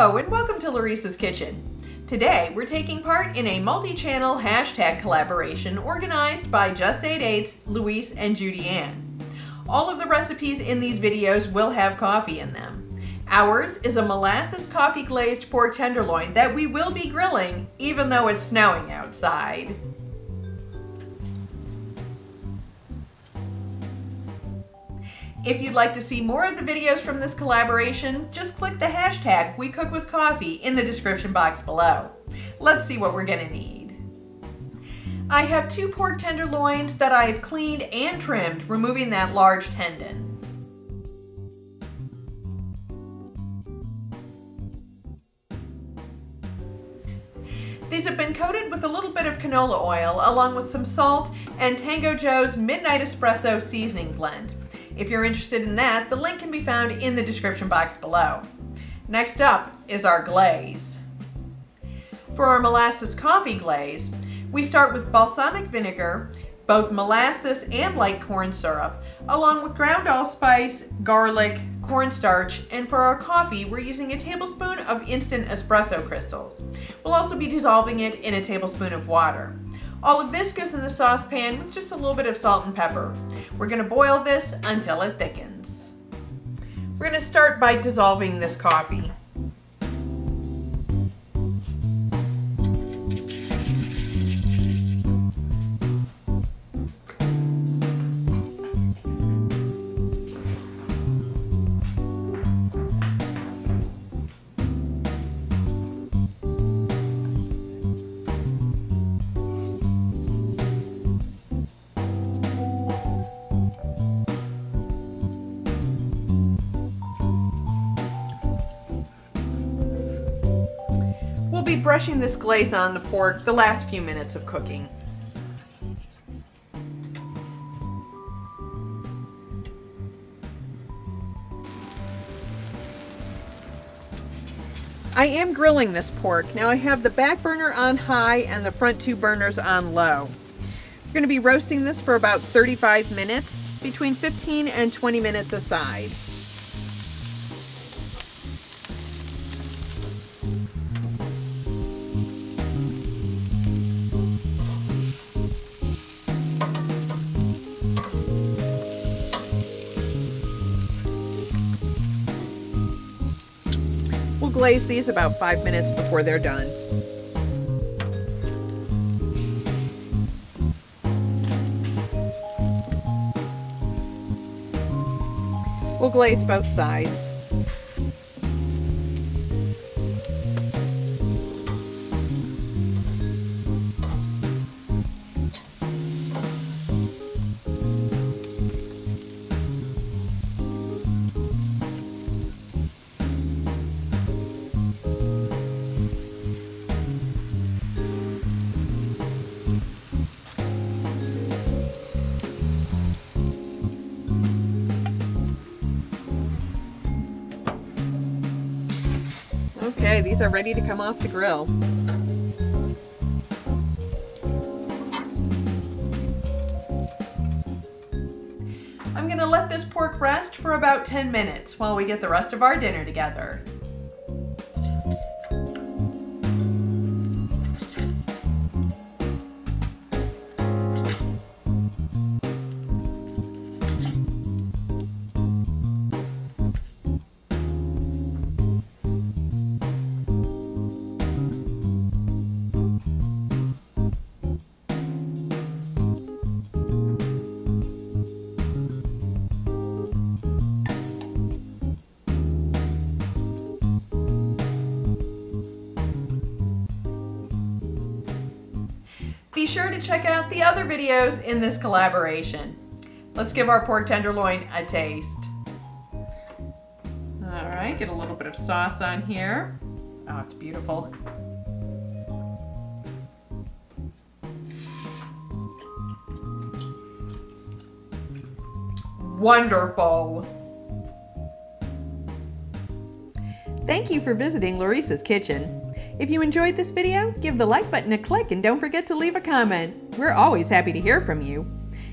Hello and welcome to Laurice's Kitchen. Today we're taking part in a multi-channel hashtag collaboration organized by Just 8/8, Louise and Judy Ann. All of the recipes in these videos will have coffee in them. Ours is a molasses coffee glazed pork tenderloin that we will be grilling even though it's snowing outside. If you'd like to see more of the videos from this collaboration, just click the hashtag We Cook With Coffee in the description box below. Let's see what we're gonna need. I have 2 pork tenderloins that I've cleaned and trimmed, removing that large tendon. These have been coated with a little bit of canola oil along with some salt and Tango Joe's Midnight Espresso seasoning blend. If you're interested in that, the link can be found in the description box below. Next up is our glaze. For our molasses coffee glaze, we start with balsamic vinegar, both molasses and light corn syrup, along with ground allspice, garlic, cornstarch, and for our coffee, we're using a tablespoon of instant espresso crystals. We'll also be dissolving it in a tablespoon of water. All of this goes in the saucepan with just a little bit of salt and pepper. We're going to boil this until it thickens. We're going to start by dissolving this coffee. We'll be brushing this glaze on the pork the last few minutes of cooking. I am grilling this pork. Now I have the back burner on high and the front 2 burners on low. We're going to be roasting this for about 35 minutes, between 15 and 20 minutes aside. We'll glaze these about 5 minutes before they're done. We'll glaze both sides. Okay, these are ready to come off the grill. I'm going to let this pork rest for about 10 minutes while we get the rest of our dinner together. Be sure to check out the other videos in this collaboration. Let's give our pork tenderloin a taste. All right, get a little bit of sauce on here. Oh, it's beautiful. Wonderful. Thank you for visiting Laurice's Kitchen. If you enjoyed this video, give the like button a click and don't forget to leave a comment. We're always happy to hear from you.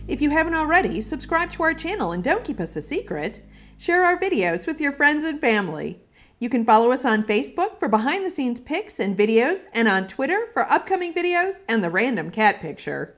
If you haven't already, subscribe to our channel and don't keep us a secret. Share our videos with your friends and family. You can follow us on Facebook for behind-the-scenes pics and videos, and on Twitter for upcoming videos and the random cat picture.